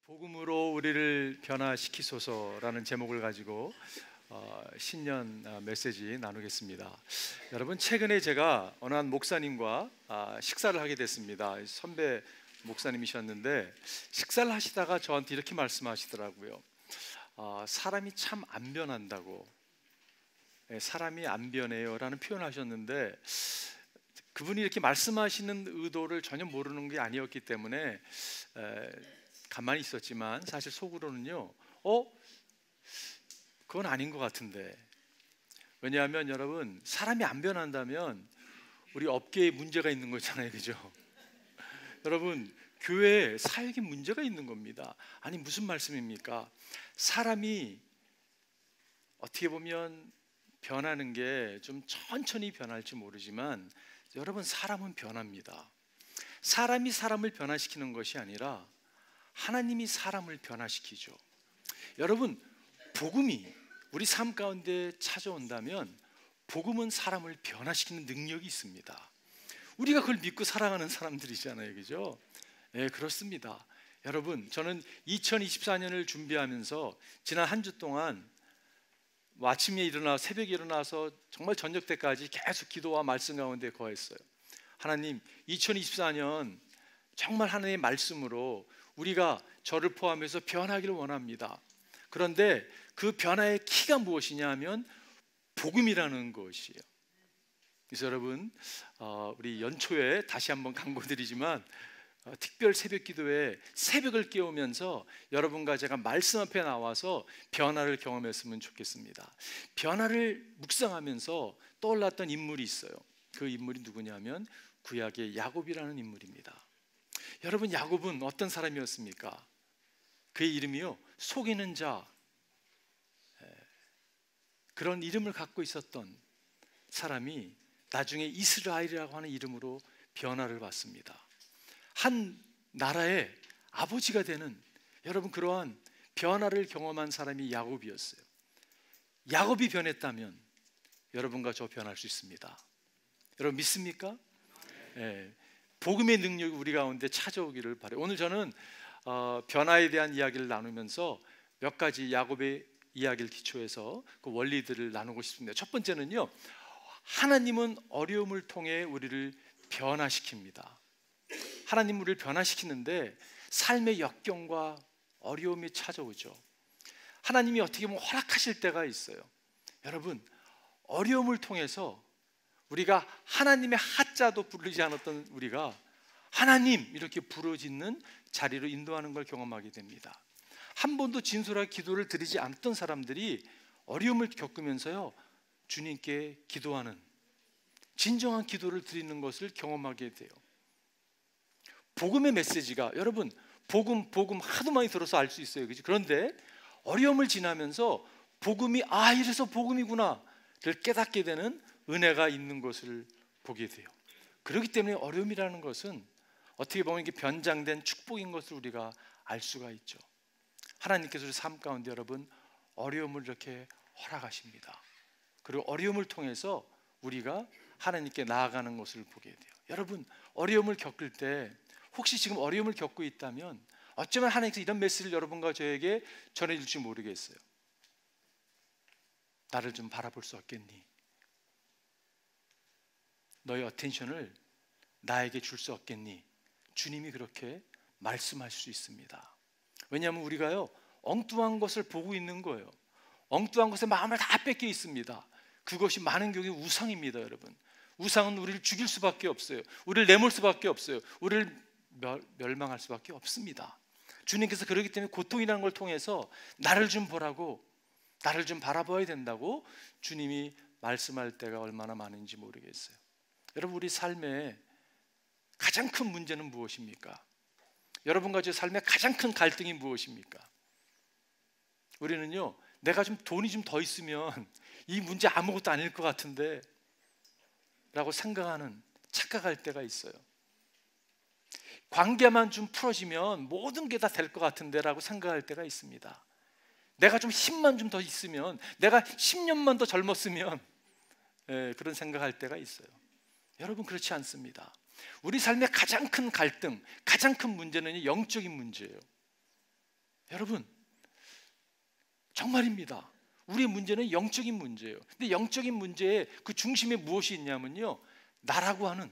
복음으로 우리를 변화시키소서라는 제목을 가지고 신년 메시지 나누겠습니다. 여러분, 최근에 제가 어느 한 목사님과 식사를 하게 됐습니다. 선배 목사님이셨는데 식사를 하시다가 저한테 이렇게 말씀하시더라고요. 사람이 참 안 변한다고, 사람이 안 변해요 라는 표현을 하셨는데, 그분이 이렇게 말씀하시는 의도를 전혀 모르는 게 아니었기 때문에 가만히 있었지만, 사실 속으로는요, 그건 아닌 것 같은데. 왜냐하면 여러분, 사람이 안 변한다면 우리 업계에 문제가 있는 거잖아요, 그죠? 여러분, 교회에 사역에 문제가 있는 겁니다. 아니, 무슨 말씀입니까? 사람이 어떻게 보면 변하는 게 좀 천천히 변할지 모르지만, 여러분, 사람은 변합니다. 사람이 사람을 변화시키는 것이 아니라 하나님이 사람을 변화시키죠. 여러분, 복음이 우리 삶 가운데 찾아온다면 복음은 사람을 변화시키는 능력이 있습니다. 우리가 그걸 믿고 살아가는 사람들이잖아요, 그죠? 네, 그렇습니다. 여러분, 저는 2024년을 준비하면서 지난 한 주 동안 아침에 일어나 새벽에 일어나서 정말 저녁 때까지 계속 기도와 말씀 가운데 거했어요. 하나님, 2024년 정말 하나님의 말씀으로 우리가 저를 포함해서 변하기를 원합니다. 그런데 그 변화의 키가 무엇이냐 하면 복음이라는 것이에요. 그래서 여러분, 우리 연초에 다시 한번 강구드리지만 특별 새벽 기도에 새벽을 깨우면서 여러분과 제가 말씀 앞에 나와서 변화를 경험했으면 좋겠습니다. 변화를 묵상하면서 떠올랐던 인물이 있어요. 그 인물이 누구냐면 구약의 야곱이라는 인물입니다. 여러분, 야곱은 어떤 사람이었습니까? 그의 이름이요, 속이는 자, 그런 이름을 갖고 있었던 사람이 나중에 이스라엘이라고 하는 이름으로 변화를 받습니다. 한 나라의 아버지가 되는, 여러분, 그러한 변화를 경험한 사람이 야곱이었어요. 야곱이 변했다면 여러분과 저 변할 수 있습니다. 여러분, 믿습니까? 네. 복음의 능력이 우리 가운데 찾아오기를 바라요. 오늘 저는 변화에 대한 이야기를 나누면서 몇 가지 야곱의 이야기를 기초해서 그 원리들을 나누고 싶습니다. 첫 번째는요, 하나님은 어려움을 통해 우리를 변화시킵니다. 하나님 우리를 변화시키는데 삶의 역경과 어려움이 찾아오죠. 하나님이 어떻게 보면 허락하실 때가 있어요. 여러분, 어려움을 통해서 우리가 하나님의 하자도 부르지 않았던 우리가 하나님 이렇게 부르짖는 자리로 인도하는 걸 경험하게 됩니다. 한 번도 진솔하게 기도를 드리지 않던 사람들이 어려움을 겪으면서요, 주님께 기도하는 진정한 기도를 드리는 것을 경험하게 돼요. 복음의 메시지가, 여러분, 복음 하도 많이 들어서 알 수 있어요, 그죠? 그런데 어려움을 지나면서 복음이 이래서 복음이구나를 깨닫게 되는 은혜가 있는 것을 보게 돼요. 그렇기 때문에 어려움이라는 것은 어떻게 보면 이게 변장된 축복인 것을 우리가 알 수가 있죠. 하나님께서 우리 삶 가운데 여러분 어려움을 이렇게 허락하십니다. 그리고 어려움을 통해서 우리가 하나님께 나아가는 것을 보게 돼요. 여러분, 어려움을 겪을 때 혹시 지금 어려움을 겪고 있다면 어쩌면 하나님께서 이런 메시지를 여러분과 저에게 전해줄지 모르겠어요. 나를 좀 바라볼 수 없겠니? 너의 어텐션을 나에게 줄 수 없겠니? 주님이 그렇게 말씀할 수 있습니다. 왜냐하면 우리가요, 엉뚱한 것을 보고 있는 거예요. 엉뚱한 것에 마음을 다 뺏겨 있습니다. 그것이 많은 경우에 우상입니다. 여러분, 우상은 우리를 죽일 수밖에 없어요. 우리를 내몰 수밖에 없어요. 우리를 멸망할 수밖에 없습니다. 주님께서 그렇기 때문에 고통이라는 걸 통해서 나를 좀 보라고, 나를 좀 바라봐야 된다고 주님이 말씀할 때가 얼마나 많은지 모르겠어요. 여러분, 우리 삶의 가장 큰 문제는 무엇입니까? 여러분과 제 삶의 가장 큰 갈등이 무엇입니까? 우리는요, 내가 좀 돈이 좀 더 있으면 이 문제 아무것도 아닐 것 같은데 라고 생각하는, 착각할 때가 있어요. 관계만 좀 풀어지면 모든 게 다 될 것 같은데 라고 생각할 때가 있습니다. 내가 좀 힘만 좀 더 있으면, 내가 10년만 더 젊었으면, 그런 생각할 때가 있어요. 여러분, 그렇지 않습니다. 우리 삶의 가장 큰 갈등, 가장 큰 문제는 영적인 문제예요. 여러분, 정말입니다. 우리의 문제는 영적인 문제예요. 근데 영적인 문제에 그 중심에 무엇이 있냐면요, 나라고 하는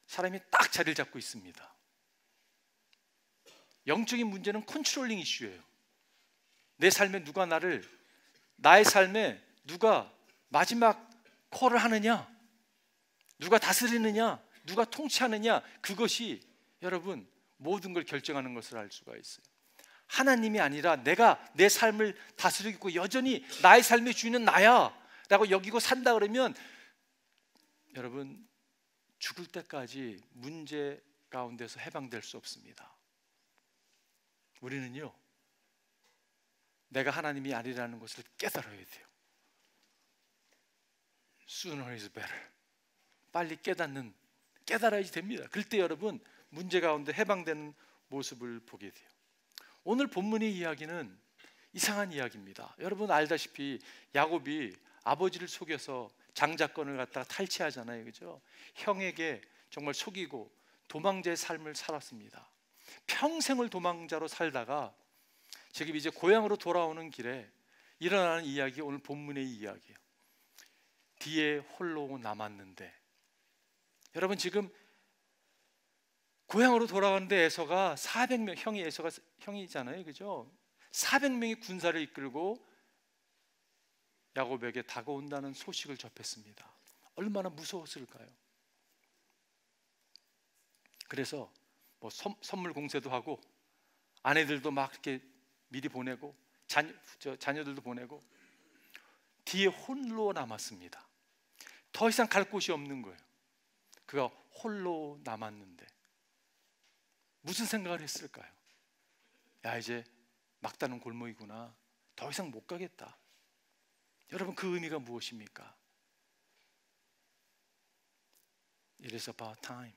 사람이 딱 자리를 잡고 있습니다. 영적인 문제는 컨트롤링 이슈예요. 내 삶에 나의 삶에 누가 마지막 콜을 하느냐, 누가 다스리느냐, 누가 통치하느냐, 그것이 여러분 모든 걸 결정하는 것을 알 수가 있어요. 하나님이 아니라 내가 내 삶을 다스리고 여전히 나의 삶의 주인은 나야 라고 여기고 산다 그러면 여러분 죽을 때까지 문제 가운데서 해방될 수 없습니다. 우리는요, 내가 하나님이 아니라는 것을 깨달아야 돼요. Sooner is better. 빨리 깨달아야지 됩니다. 그럴 때 여러분 문제 가운데 해방되는 모습을 보게 돼요. 오늘 본문의 이야기는 이상한 이야기입니다. 여러분 알다시피 야곱이 아버지를 속여서 장자권을 갖다가 탈취하잖아요, 그죠? 형에게 정말 속이고 도망자의 삶을 살았습니다. 평생을 도망자로 살다가 지금 이제 고향으로 돌아오는 길에 일어나는 이야기, 오늘 본문의 이야기예요. 뒤에 홀로 남았는데, 여러분 지금 고향으로 돌아가는데 에서가 400명, 에서가 형이잖아요, 그죠? 400명의 군사를 이끌고 야곱에게 다가온다는 소식을 접했습니다. 얼마나 무서웠을까요? 그래서 뭐 선물 공세도 하고 아내들도 막 이렇게 미리 보내고 자녀들도 보내고 뒤에 홀로 남았습니다. 더 이상 갈 곳이 없는 거예요. 그가 홀로 남았는데 무슨 생각을 했을까요? 야, 이제 막다른 골목이구나. 더 이상 못 가겠다. 여러분 그 의미가 무엇입니까? It is about time.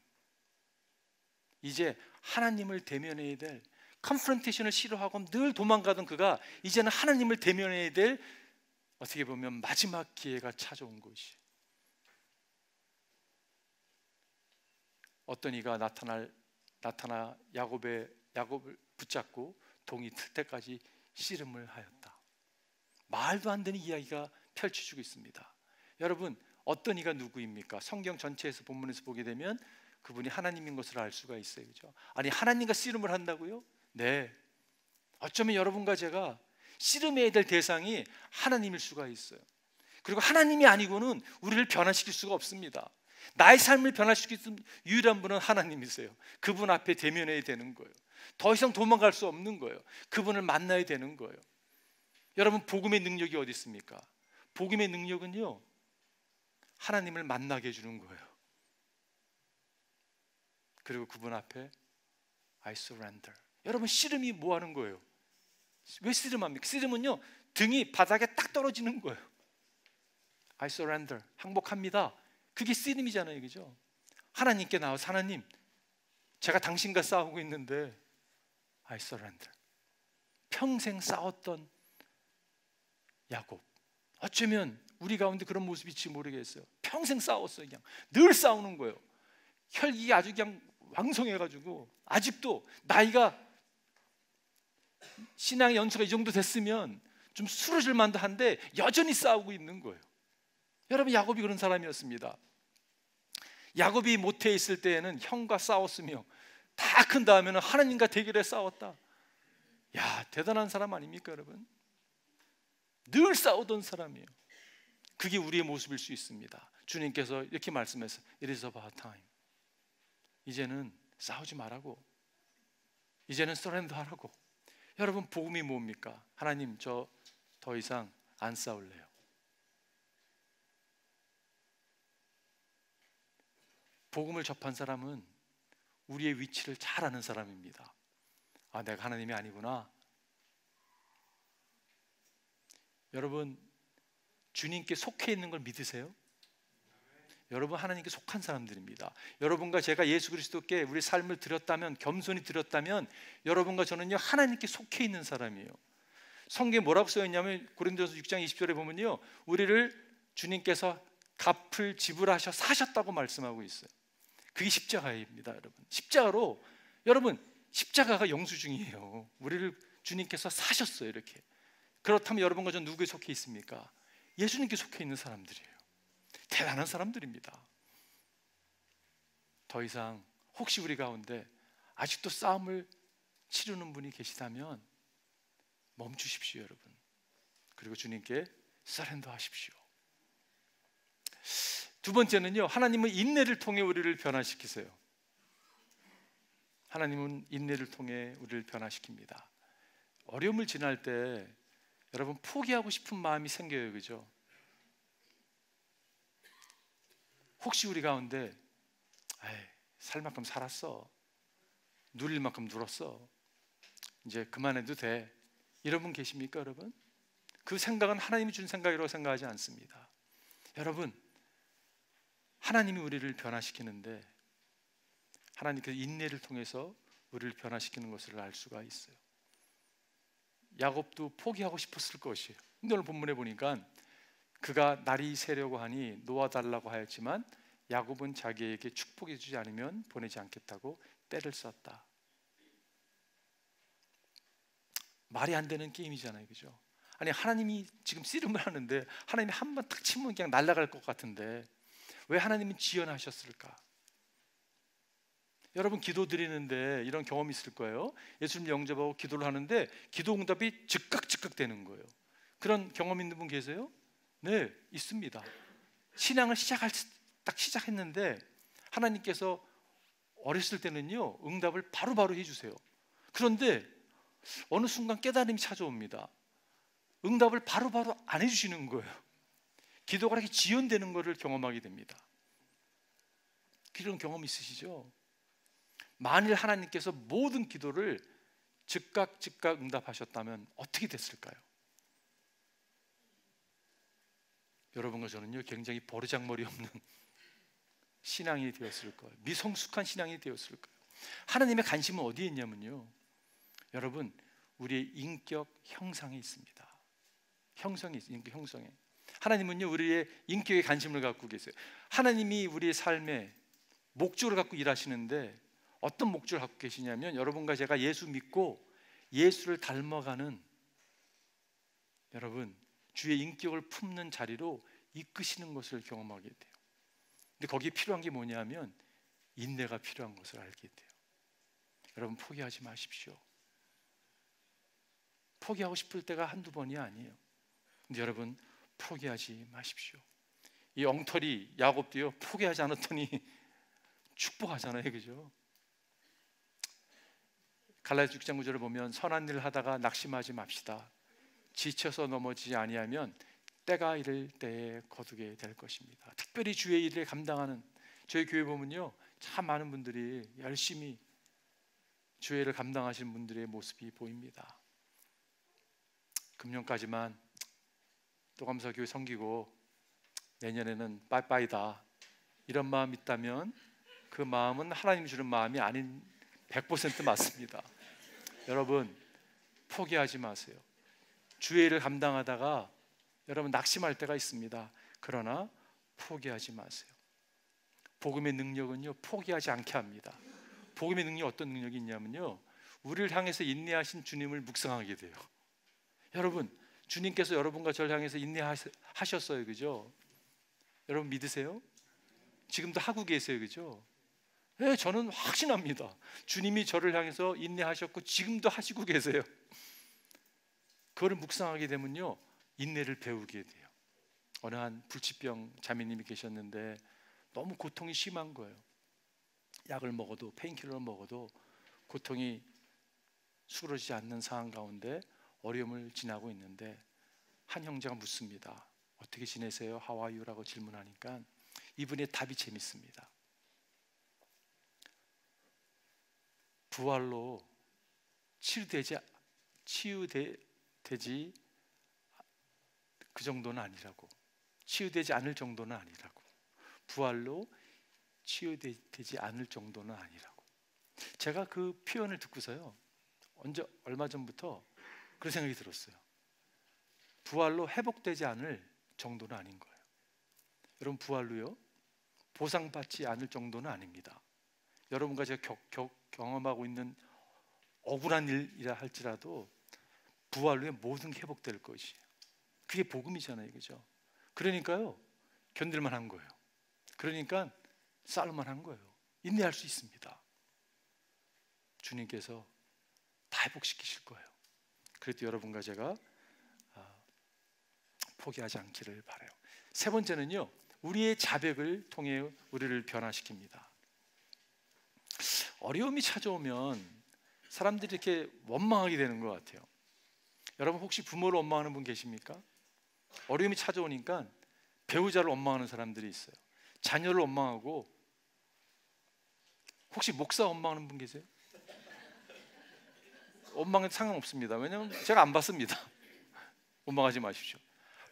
이제 하나님을 대면해야 될, 컨프런테이션을 싫어하고 늘 도망가던 그가 이제는 하나님을 대면해야 될, 어떻게 보면 마지막 기회가 찾아온 것이. 어떤 이가 나타나 야곱을 붙잡고 동이 틀 때까지 씨름을 하였다. 말도 안 되는 이야기가 펼쳐지고 있습니다. 여러분 어떤 이가 누구입니까? 성경 전체에서 본문에서 보게 되면 그분이 하나님인 것을 알 수가 있어요, 그죠? 아니 하나님과 씨름을 한다고요? 네. 어쩌면 여러분과 제가 씨름해야 될 대상이 하나님일 수가 있어요. 그리고 하나님이 아니고는 우리를 변화시킬 수가 없습니다. 나의 삶을 변화시킬 수 있는 유일한 분은 하나님이세요. 그분 앞에 대면해야 되는 거예요. 더 이상 도망갈 수 없는 거예요. 그분을 만나야 되는 거예요. 여러분 복음의 능력이 어디 있습니까? 복음의 능력은요, 하나님을 만나게 해주는 거예요. 그리고 그분 앞에 I surrender. 여러분 씨름이 뭐 하는 거예요? 왜 씨름합니까? 씨름은요 등이 바닥에 딱 떨어지는 거예요. I surrender. 항복합니다. 그게 씨름이잖아요, 그죠? 하나님께 나와서 하나님, 제가 당신과 싸우고 있는데 I surrender. 평생 싸웠던 야곱, 어쩌면 우리 가운데 그런 모습일지 모르겠어요. 평생 싸웠어요. 그냥 늘 싸우는 거예요. 혈기가 아주 그냥 왕성해가지고 아직도 나이가 신앙의 연수가 이 정도 됐으면 좀 쓰러질 만도 한데 여전히 싸우고 있는 거예요. 여러분 야곱이 그런 사람이었습니다. 야곱이 모태에 있을 때에는 형과 싸웠으며 다 큰 다음에는 하나님과 대결해 싸웠다. 야, 대단한 사람 아닙니까 여러분? 늘 싸우던 사람이에요. 그게 우리의 모습일 수 있습니다. 주님께서 이렇게 말씀해서 It is about time. 이제는 싸우지 말라고, 이제는 서렌더 하라고. 여러분 복음이 뭡니까? 하나님 저 더 이상 안 싸울래요. 복음을 접한 사람은 우리의 위치를 잘 아는 사람입니다. 아, 내가 하나님이 아니구나. 여러분 주님께 속해 있는 걸 믿으세요? 여러분 하나님께 속한 사람들입니다. 여러분과 제가 예수 그리스도께 우리 삶을 드렸다면, 겸손히 드렸다면 여러분과 저는요 하나님께 속해 있는 사람이에요. 성경에 뭐라고 써있냐면 고린도전서 6장 20절에 보면요, 우리를 주님께서 값을 지불하셔 사셨다고 말씀하고 있어요. 그게 십자가입니다. 여러분 십자가로, 여러분 십자가가 영수증이에요. 우리를 주님께서 사셨어요. 이렇게. 그렇다면 여러분과 저 누구에 속해 있습니까? 예수님께 속해 있는 사람들이에요. 대단한 사람들입니다. 더 이상 혹시 우리 가운데 아직도 싸움을 치르는 분이 계시다면 멈추십시오, 여러분. 그리고 주님께 서렌더 하십시오. 두 번째는요, 하나님은 인내를 통해 우리를 변화시키세요. 하나님은 인내를 통해 우리를 변화시킵니다. 어려움을 지날 때 여러분 포기하고 싶은 마음이 생겨요, 그죠? 혹시 우리 가운데 살 만큼 살았어, 누릴 만큼 누렸어, 이제 그만해도 돼, 이런 분 계십니까, 여러분? 그 생각은 하나님이 준 생각이라고 생각하지 않습니다. 여러분, 하나님이 우리를 변화시키는데 하나님께서 인내를 통해서 우리를 변화시키는 것을 알 수가 있어요. 야곱도 포기하고 싶었을 것이에요. 근데 오늘 본문에 보니까 그가 날이 새려고 하니 놓아달라고 하였지만 야곱은 자기에게 축복해 주지 않으면 보내지 않겠다고 때를 썼다. 말이 안 되는 게임이잖아요, 그죠? 아니, 하나님이 지금 씨름을 하는데 하나님이 한 번 탁 치면 그냥 날아갈 것 같은데 왜 하나님은 지연하셨을까? 여러분, 기도 드리는데 이런 경험이 있을 거예요. 예수님 영접하고 기도를 하는데 기도 응답이 즉각 되는 거예요. 그런 경험 있는 분 계세요? 네, 있습니다. 신앙을 딱 시작했는데 하나님께서 어렸을 때는요, 응답을 바로바로 해주세요. 그런데 어느 순간 깨달음이 찾아옵니다. 응답을 바로바로 안 해주시는 거예요. 기도가 이렇게 지연되는 것을 경험하게 됩니다. 그런 경험 있으시죠? 만일 하나님께서 모든 기도를 즉각 응답하셨다면 어떻게 됐을까요? 여러분과 저는요, 굉장히 버르장머리 없는 신앙이 되었을 거예요. 미성숙한 신앙이 되었을 거예요. 하나님의 관심은 어디에 있냐면요, 여러분, 우리의 인격 형상에 있습니다. 인격 형성에. 하나님은요, 우리의 인격에 관심을 갖고 계세요. 하나님이 우리의 삶에 목적을 갖고 일하시는데 어떤 목적을 갖고 계시냐면, 여러분과 제가 예수 믿고 예수를 닮아가는, 여러분, 주의 인격을 품는 자리로 이끄시는 것을 경험하게 돼요. 근데 거기에 필요한 게 뭐냐면 인내가 필요한 것을 알게 돼요. 여러분, 포기하지 마십시오. 포기하고 싶을 때가 한두 번이 아니에요. 근데 여러분, 포기하지 마십시오. 이 엉터리 야곱도요, 포기하지 않았더니 축복하잖아요, 그죠? 갈라디아서 6장 9절을 보면 선한 일을 하다가 낙심하지 맙시다. 지쳐서 넘어지지 아니하면 때가 이를 때에 거두게 될 것입니다. 특별히 주의 일을 감당하는 저희 교회 보면요, 참 많은 분들이 열심히 주의 일을 감당하시는 분들의 모습이 보입니다. 금년까지만 또감사 교회 섬기고 내년에는 빠이빠이다, 이런 마음이 있다면 그 마음은 하나님 주는 마음이 아닌 100% 맞습니다. 여러분, 포기하지 마세요. 주의 일을 감당하다가 여러분 낙심할 때가 있습니다. 그러나 포기하지 마세요. 복음의 능력은요, 포기하지 않게 합니다. 복음의 능력이 어떤 능력이 있냐면요, 우리를 향해서 인내하신 주님을 묵상하게 돼요. 여러분, 주님께서 여러분과 저를 향해서 인내하셨어요, 그죠? 여러분 믿으세요? 지금도 하고 계세요, 그죠? 네, 저는 확신합니다. 주님이 저를 향해서 인내하셨고 지금도 하시고 계세요. 그거를 묵상하게 되면요, 인내를 배우게 돼요. 어느 한 불치병 자매님이 계셨는데 너무 고통이 심한 거예요. 약을 먹어도, 페인킬러를 먹어도 고통이 수그러지지 않는 상황 가운데 어려움을 지나고 있는데 한 형제가 묻습니다. 어떻게 지내세요? How are you? 라고 질문하니까 이분의 답이 재밌습니다. 부활로 치유되지 그 정도는 아니라고, 치유되지 않을 정도는 아니라고, 부활로 치유되지 않을 정도는 아니라고. 제가 그 표현을 듣고서요, 얼마 전부터 그런 생각이 들었어요. 부활로 회복되지 않을 정도는 아닌 거예요. 여러분, 부활로요, 보상받지 않을 정도는 아닙니다. 여러분과 제가 경험하고 있는 억울한 일이라 할지라도 부활 후에 모든 게 회복될 것이에요. 그게 복음이잖아요, 그죠? 그러니까요, 견딜만 한 거예요. 그러니까 싸울만 한 거예요. 인내할 수 있습니다. 주님께서 다 회복시키실 거예요. 그래도 여러분과 제가 포기하지 않기를 바라요. 세 번째는요, 우리의 자백을 통해 우리를 변화시킵니다. 어려움이 찾아오면 사람들이 이렇게 원망하게 되는 것 같아요. 여러분 혹시 부모를 원망하는 분 계십니까? 어려움이 찾아오니까 배우자를 원망하는 사람들이 있어요. 자녀를 원망하고, 혹시 목사 원망하는 분 계세요? 원망은 상관없습니다. 왜냐하면 제가 안 봤습니다. 원망하지 마십시오.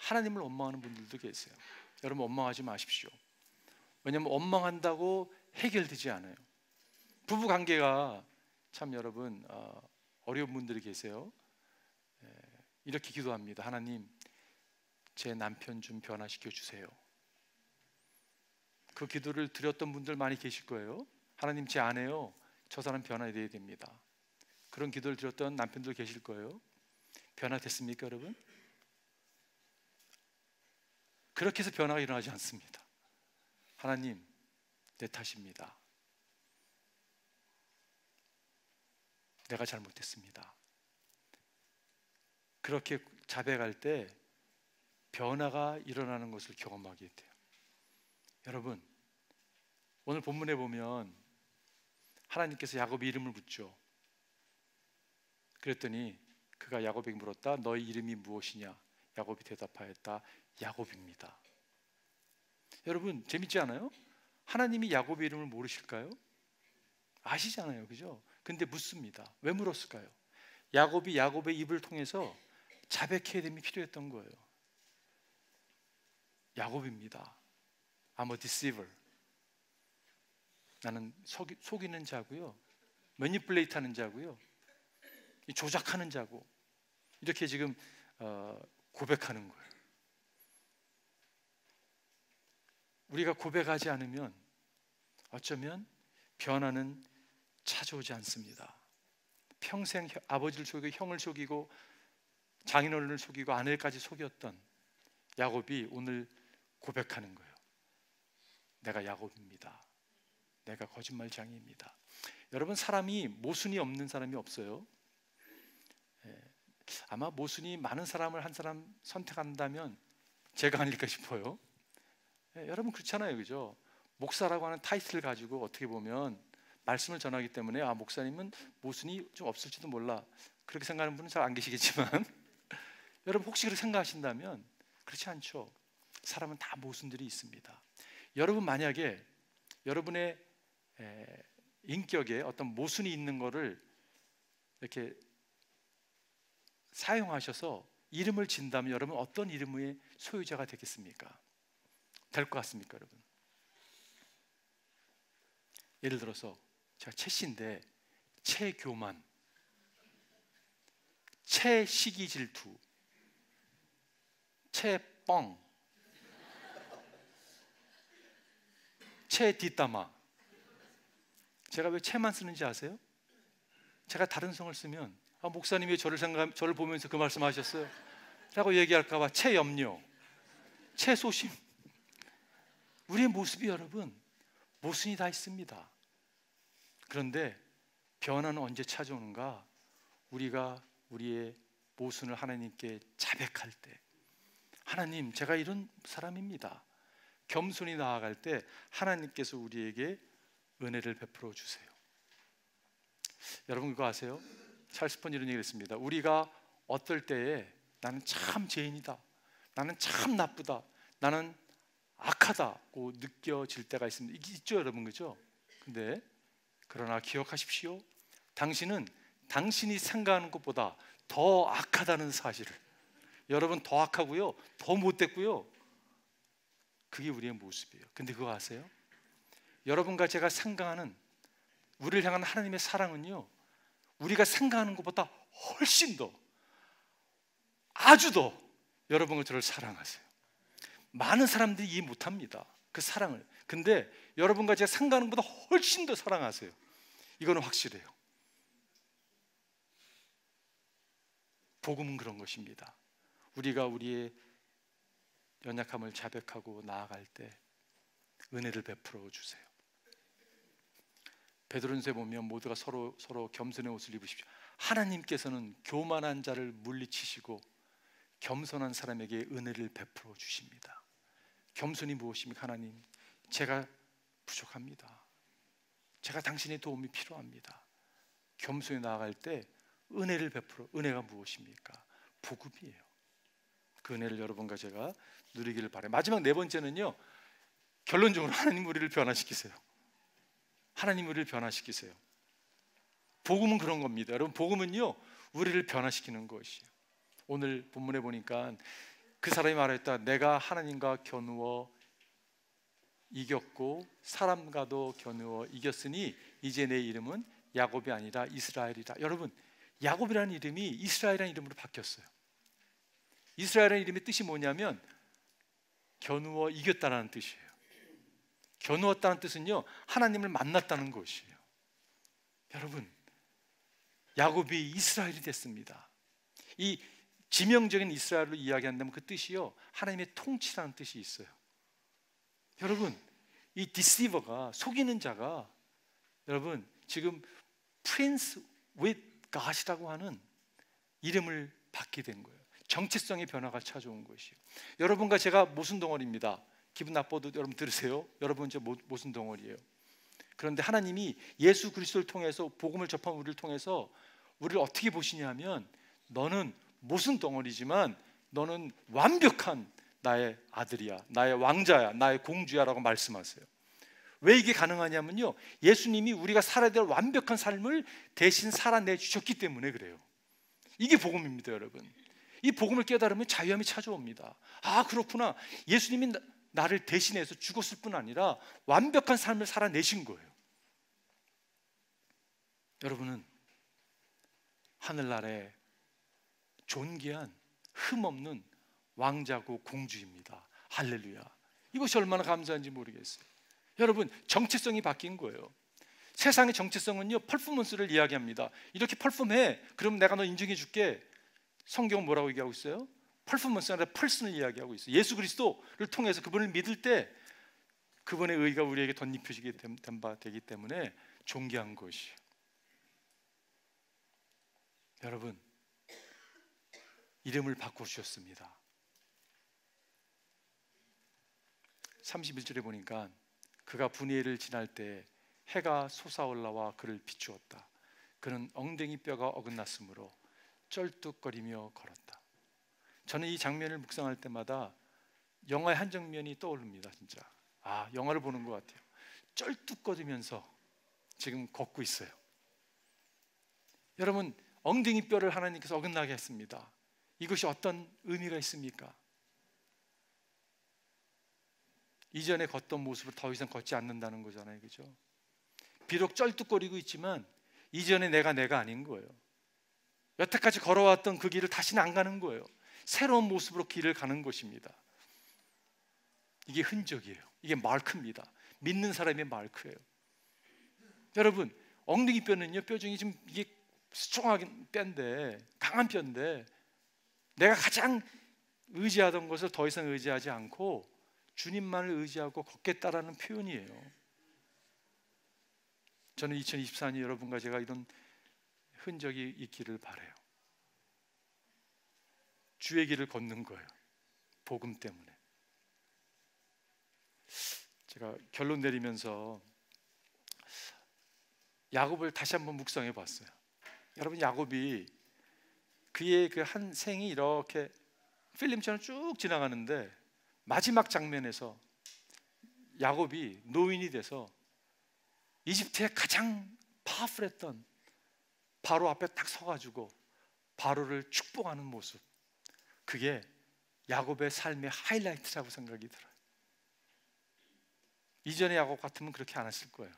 하나님을 원망하는 분들도 계세요. 여러분 원망하지 마십시오. 왜냐하면 원망한다고 해결되지 않아요. 부부 관계가 참 여러분 어려운 분들이 계세요. 이렇게 기도합니다. 하나님, 제 남편 좀 변화시켜 주세요. 그 기도를 드렸던 분들 많이 계실 거예요. 하나님, 제 아내요, 저 사람 변화돼야 됩니다. 그런 기도를 드렸던 남편들 계실 거예요. 변화됐습니까, 여러분? 그렇게 해서 변화가 일어나지 않습니다. 하나님, 내 탓입니다. 내가 잘못했습니다. 그렇게 자백할 때 변화가 일어나는 것을 경험하게 돼요. 여러분, 오늘 본문에 보면 하나님께서 야곱의 이름을 묻죠. 그랬더니 그가 야곱에게 물었다. 너의 이름이 무엇이냐? 야곱이 대답하였다. 야곱입니다. 여러분 재밌지 않아요? 하나님이 야곱의 이름을 모르실까요? 아시잖아요, 그죠? 근데 묻습니다. 왜 물었을까요? 야곱이 야곱의 입을 통해서 자백해야 됨이 필요했던 거예요. 야곱입니다. I'm a deceiver. 나는 속이는 자고요, 매니플레이트 하는 자고요, 조작하는 자고, 이렇게 지금 고백하는 거예요. 우리가 고백하지 않으면 어쩌면 변화는 찾아오지 않습니다. 평생 아버지를 속이고 형을 속이고 장인어른을 속이고 아내까지 속였던 야곱이 오늘 고백하는 거예요. 내가 야곱입니다. 내가 거짓말장애입니다. 여러분, 사람이 모순이 없는 사람이 없어요. 아마 모순이 많은 사람을 한 사람 선택한다면 제가 아닐까 싶어요. 여러분 그렇잖아요, 그죠? 목사라고 하는 타이틀을 가지고 어떻게 보면 말씀을 전하기 때문에 목사님은 모순이 좀 없을지도 몰라, 그렇게 생각하는 분은 잘 안 계시겠지만 여러분 혹시 그렇게 생각하신다면 그렇지 않죠. 사람은 다 모순들이 있습니다. 여러분 만약에 여러분의 인격에 어떤 모순이 있는 거를 이렇게 사용하셔서 이름을 진다면 여러분 어떤 이름의 소유자가 되겠습니까? 될 것 같습니까, 여러분? 예를 들어서 제가 최씨인데 최교만, 최시기 질투, 최뻥, 최뒷담화. 제가 왜 최만 쓰는지 아세요? 제가 다른 성을 쓰면 목사님이 저를 보면서 그 말씀하셨어요 라고 얘기할까 봐 최염려, 최소심. 우리의 모습이 여러분 모순이 다 있습니다. 그런데 변화는 언제 찾아오는가? 우리가 우리의 모순을 하나님께 자백할 때, 하나님, 제가 이런 사람입니다. 겸손히 나아갈 때 하나님께서 우리에게 은혜를 베풀어 주세요. 여러분 그거 아세요? 찰스 펀이 이런 얘기를 했습니다. 우리가 어떨 때에 나는 참 죄인이다, 나는 참 나쁘다, 나는 악하다고 느껴질 때가 있습니다. 이게 있죠, 여러분, 그죠? 근데 그러나 기억하십시오. 당신은 당신이 생각하는 것보다 더 악하다는 사실을, 여러분 더 악하고요, 더 못됐고요, 그게 우리의 모습이에요. 근데 그거 아세요? 여러분과 제가 생각하는 우리를 향한 하나님의 사랑은요, 우리가 생각하는 것보다 훨씬 더, 아주 더 여러분과 저를 사랑하세요. 많은 사람들이 이해 못합니다, 그 사랑을. 근데 여러분과 제가 생각하는 것보다 훨씬 더 사랑하세요. 이거는 확실해요. 복음은 그런 것입니다. 우리가 우리의 연약함을 자백하고 나아갈 때 은혜를 베풀어 주세요. 베드로전서에 보면 모두가 서로 겸손의 옷을 입으십시오. 하나님께서는 교만한 자를 물리치시고 겸손한 사람에게 은혜를 베풀어 주십니다. 겸손이 무엇입니까? 하나님, 제가 부족합니다. 제가 당신의 도움이 필요합니다. 겸손히 나아갈 때 은혜를 베풀어. 은혜가 무엇입니까? 복음이에요. 그 은혜를 여러분과 제가 누리기를 바라요. 마지막 네 번째는요, 결론적으로 하나님 우리를 변화시키세요. 하나님 우리를 변화시키세요. 복음은 그런 겁니다. 여러분, 복음은요 우리를 변화시키는 것이에요. 오늘 본문에 보니까 그 사람이 말했다. 내가 하나님과 겨누어 이겼고 사람과도 겨누어 이겼으니 이제 내 이름은 야곱이 아니라 이스라엘이라. 여러분, 야곱이라는 이름이 이스라엘이라는 이름으로 바뀌었어요. 이스라엘이라는 이름의 뜻이 뭐냐면 겨누어 이겼다는 뜻이에요. 겨누었다는 뜻은요, 하나님을 만났다는 것이에요. 여러분, 야곱이 이스라엘이 됐습니다. 이 지명적인 이스라엘로 이야기한다면 그 뜻이요, 하나님의 통치라는 뜻이 있어요. 여러분, 이 디시버가, 속이는 자가 여러분 지금 Prince with God이라고 하는 이름을 받게 된 거예요. 정체성의 변화가 찾아온 것이에요. 여러분과 제가 모순 덩어리입니다. 기분 나빠도 여러분 들으세요. 여러분 저 모순 덩어리예요. 그런데 하나님이 예수 그리스도를 통해서, 복음을 접한 우리를 통해서 우리를 어떻게 보시냐 하면, 너는 모순 덩어리지만 너는 완벽한 나의 아들이야, 나의 왕자야, 나의 공주야 라고 말씀하세요. 왜 이게 가능하냐면요, 예수님이 우리가 살아야 될 완벽한 삶을 대신 살아내 주셨기 때문에 그래요. 이게 복음입니다. 여러분, 이 복음을 깨달으면 자유함이 찾아옵니다. 아, 그렇구나. 예수님이 나를 대신해서 죽었을 뿐 아니라 완벽한 삶을 살아내신 거예요. 여러분은 하늘나라의 존귀한 흠없는 왕자고 공주입니다. 할렐루야. 이것이 얼마나 감사한지 모르겠어요. 여러분, 정체성이 바뀐 거예요. 세상의 정체성은요, 퍼포먼스를 이야기합니다. 이렇게 퍼폼해, 그럼 내가 너 인정해 줄게. 성경은 뭐라고 얘기하고 있어요? 퍼포먼스가 아니라 펄슨을 이야기하고 있어요. 예수 그리스도를 통해서 그분을 믿을 때 그분의 의가 우리에게 덧입혀지게 된 바 되기 때문에 존귀한 것이에요. 여러분, 이름을 바꿔주셨습니다. 31절에 보니까 그가 분이엘을 지날 때 해가 솟아올라와 그를 비추었다. 그는 엉덩이 뼈가 어긋났으므로 쩔뚝거리며 걸었다. 저는 이 장면을 묵상할 때마다 영화의 한 장면이 떠오릅니다. 진짜, 아, 영화를 보는 것 같아요. 쩔뚝거리면서 지금 걷고 있어요. 여러분, 엉덩이 뼈를 하나님께서 어긋나게 했습니다. 이것이 어떤 의미가 있습니까? 이전에 걷던 모습을 더 이상 걷지 않는다는 거잖아요. 그죠? 비록 쩔뚝거리고 있지만 이전에 내가 아닌 거예요. 여태까지 걸어왔던 그 길을 다시는 안 가는 거예요. 새로운 모습으로 길을 가는 것입니다. 이게 흔적이에요. 이게 마크입니다. 믿는 사람의 마크예요. 여러분, 엉덩이 뼈는요, 뼈 중에 지금 이게 스트롱한 뼈인데, 강한 뼈인데, 내가 가장 의지하던 것을 더 이상 의지하지 않고 주님만을 의지하고 걷겠다라는 표현이에요. 저는 2024년 여러분과 제가 이런 흔적이 있기를 바라요. 주의 길을 걷는 거예요. 복음 때문에. 제가 결론 내리면서 야곱을 다시 한번 묵상해 봤어요. 여러분, 야곱이 그의 그 한 생이 이렇게 필름처럼 쭉 지나가는데 마지막 장면에서 야곱이 노인이 돼서 이집트의 가장 파워풀했던 바로 앞에 딱 서가지고 바로를 축복하는 모습, 그게 야곱의 삶의 하이라이트라고 생각이 들어요. 이전의 야곱 같으면 그렇게 안 했을 거예요.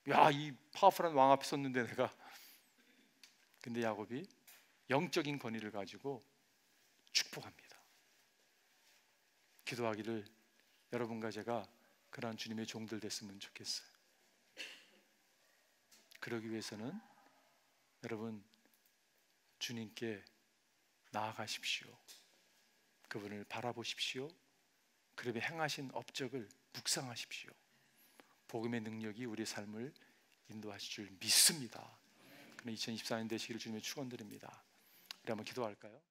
야, 이 파워풀한 왕 앞에 섰는데 내가. 근데 야곱이 영적인 권위를 가지고 축복합니다. 기도하기를 여러분과 제가 그러한 주님의 종들 됐으면 좋겠어요. 그러기 위해서는 여러분, 주님께 나아가십시오. 그분을 바라보십시오. 그분의 행하신 업적을 묵상하십시오. 복음의 능력이 우리의 삶을 인도하실 줄 믿습니다. 그럼 2024년 되시기를 주님의 축원드립니다. 우리 한번 기도할까요?